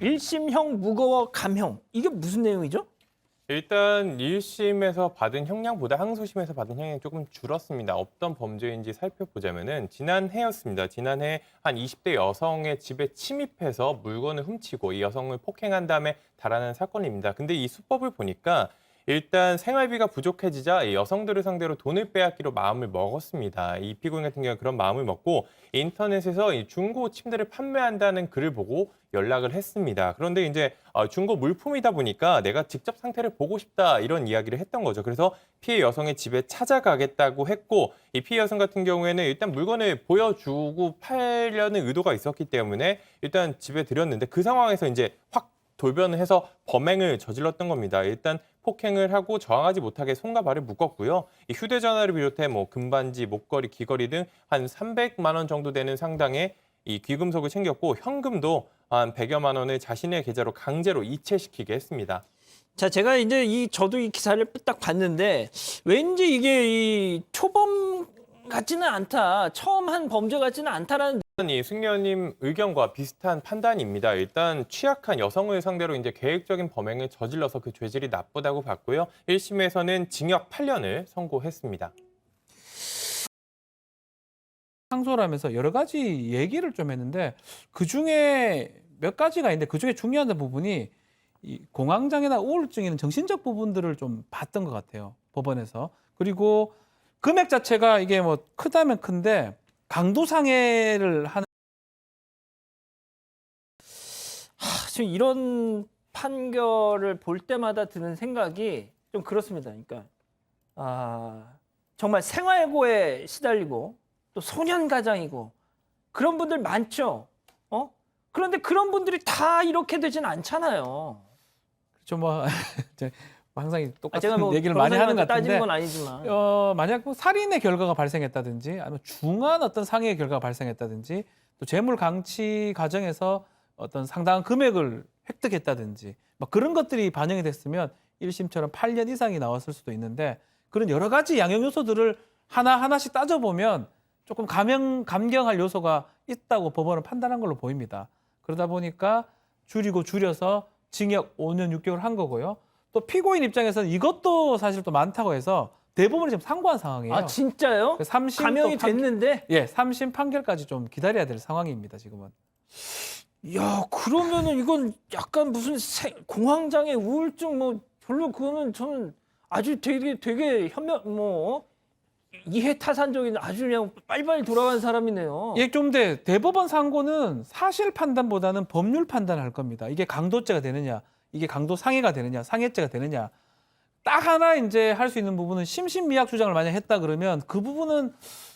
1심형 무거워 감형. 이게 무슨 내용이죠? 일단 1심에서 받은 형량보다 항소심에서 받은 형량이 조금 줄었습니다. 어떤 범죄인지 살펴보자면은 지난해였습니다. 지난해 한 20대 여성의 집에 침입해서 물건을 훔치고 이 여성을 폭행한 다음에 달아난 사건입니다. 근데 이 수법을 보니까 일단 생활비가 부족해지자 이 여성들을 상대로 돈을 빼앗기로 마음을 먹었습니다. 이 피고인 같은 경우는 그런 마음을 먹고 인터넷에서 이 중고 침대를 판매한다는 글을 보고 연락을 했습니다. 그런데 이제 중고 물품이다 보니까 내가 직접 상태를 보고 싶다 이런 이야기를 했던 거죠. 그래서 피해 여성의 집에 찾아가겠다고 했고 이 피해 여성 같은 경우에는 일단 물건을 보여주고 팔려는 의도가 있었기 때문에 일단 집에 들였는데 그 상황에서 이제 확 돌변을 해서 범행을 저질렀던 겁니다. 일단 폭행을 하고 저항하지 못하게 손과 발을 묶었고요. 이 휴대전화를 비롯해 뭐 금반지, 목걸이, 귀걸이 등 한 300만 원 정도 되는 상당의 이 귀금속을 챙겼고 현금도 한 100여만 원을 자신의 계좌로 강제로 이체시키게 했습니다. 자, 제가 이제 저도 이 기사를 딱 봤는데 왠지 이게 이 초범 같지는 않다. 처음 한 범죄 같지는 않다라는 이 승려님 의견과 비슷한 판단입니다. 일단 취약한 여성을 상대로 이제 계획적인 범행을 저질러서 그 죄질이 나쁘다고 봤고요. 1심에서는 징역 8년을 선고했습니다. 항소를 하면서 여러 가지 얘기를 좀 했는데 그중에 몇 가지가 있는데 그중에 중요한 부분이 이 공황장애나 우울증에는 정신적 부분들을 좀 봤던 것 같아요. 법원에서. 그리고 금액 자체가 이게 뭐 크다면 큰데 강도상해를 하는 지금 이런 판결을 볼 때마다 드는 생각이 좀 그렇습니다. 그러니까 정말 생활고에 시달리고 또 소년 가장이고 그런 분들 많죠. 그런데 그런 분들이 다 이렇게 되진 않잖아요. 좀 뭐 항상 똑같은 제가 뭐 얘기를 많이 하는 것 따지는 같은데 건 아니지만 만약 뭐 살인의 결과가 발생했다든지 아니면 중한 어떤 상해의 결과가 발생했다든지 또 재물 강취 과정에서 어떤 상당한 금액을 획득했다든지 막 그런 것들이 반영이 됐으면 1심처럼 8년 이상이 나왔을 수도 있는데 그런 여러 가지 양형 요소들을 하나하나씩 따져보면 조금 감경할 요소가 있다고 법원은 판단한 걸로 보입니다. 그러다 보니까 줄여서 징역 5년 6개월 한 거고요. 또 피고인 입장에서는 이것도 사실 또 많다고 해서 대법원이 지금 상고한 상황이에요. 아 진짜요? 3심 감형이 됐는데? 예, 3심 판결까지 좀 기다려야 될 상황입니다, 지금은. 야, 그러면은 이건 약간 무슨 공황장애, 우울증 뭐 별로 그거는 저는 아주 되게 이해타산적인 아주 그냥 빨리빨리 돌아가는 사람이네요. 예, 좀 대법원 상고는 사실 판단보다는 법률 판단을 할 겁니다. 이게 강도죄가 되느냐, 이게 강도 상해가 되느냐, 상해죄가 되느냐. 딱 하나 이제 할 수 있는 부분은 심신미약 주장을 만약 했다 그러면 그 부분은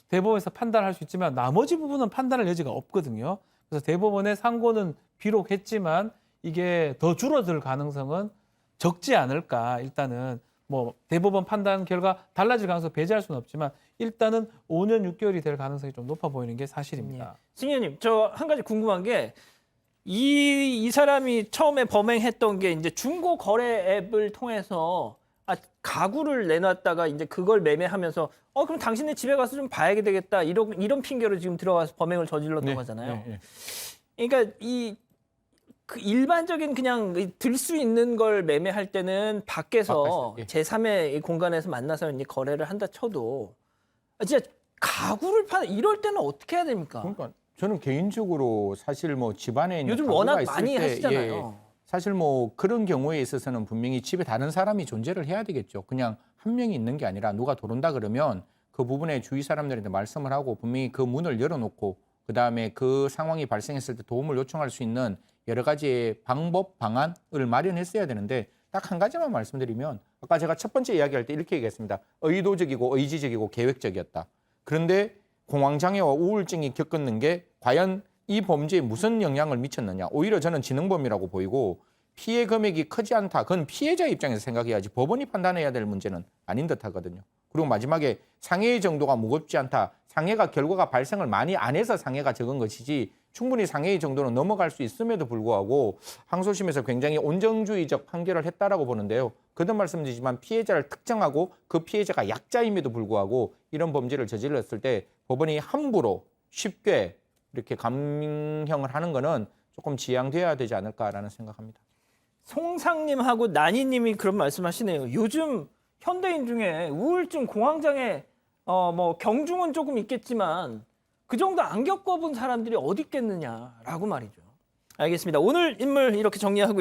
대법원에서 판단할 수 있지만 나머지 부분은 판단할 여지가 없거든요. 그래서 대법원의 상고는 비록 했지만 이게 더 줄어들 가능성은 적지 않을까. 일단은 뭐 대법원 판단 결과 달라질 가능성 배제할 수는 없지만 일단은 5년 6개월이 될 가능성이 좀 높아 보이는 게 사실입니다. 승현님, 저 한 가지 궁금한 게 이 사람이 처음에 범행했던 게 이제 중고 거래 앱을 통해서 가구를 내놨다가 이제 그걸 매매하면서 그럼 당신네 집에 가서 좀 봐야 되겠다 이런 핑계로 지금 들어가서 범행을 저질렀던 거잖아요. 그러니까 그 일반적인 그냥 들 수 있는 걸 매매할 때는 밖에서 제3의 공간에서 만나서 이제 거래를 한다 쳐도 진짜 가구를 파는 이럴 때는 어떻게 해야 됩니까? 그러니까 저는 개인적으로 사실 뭐 집안에 있는 요즘 가구가 워낙 있을 많이 때, 하시잖아요. 사실 뭐 그런 경우에 있어서는 분명히 집에 다른 사람이 존재를 해야 되겠죠. 그냥 한 명이 있는 게 아니라 누가 들어온다 그러면 그 부분에 주위 사람들한테 말씀을 하고 분명히 그 문을 열어놓고 그다음에 그 상황이 발생했을 때 도움을 요청할 수 있는 여러 가지의 방법, 방안을 마련했어야 되는데 딱 한 가지만 말씀드리면 아까 제가 첫 번째 이야기할 때 이렇게 얘기했습니다. 의도적이고 의지적이고 계획적이었다. 그런데 공황장애와 우울증이 겪는 게 과연 이 범죄에 무슨 영향을 미쳤느냐. 오히려 저는 지능범이라고 보이고 피해 금액이 크지 않다. 그건 피해자 입장에서 생각해야지 법원이 판단해야 될 문제는 아닌 듯 하거든요. 그리고 마지막에 상해의 정도가 무겁지 않다. 상해가 결과가 발생을 많이 안 해서 상해가 적은 것이지 충분히 상해의 정도는 넘어갈 수 있음에도 불구하고 항소심에서 굉장히 온정주의적 판결을 했다라고 보는데요. 거듭 말씀드리지만 피해자를 특정하고 그 피해자가 약자임에도 불구하고 이런 범죄를 저질렀을 때 법원이 함부로 쉽게 이렇게 감형을 하는 거는 조금 지양돼야 되지 않을까라는 생각합니다. 송상님하고 나니님이 그런 말씀하시네요. 요즘 현대인 중에 우울증, 공황장애, 뭐 경중은 조금 있겠지만 그 정도 안 겪어본 사람들이 어디 있겠느냐라고 말이죠. 알겠습니다. 오늘 인물 이렇게 정리하고.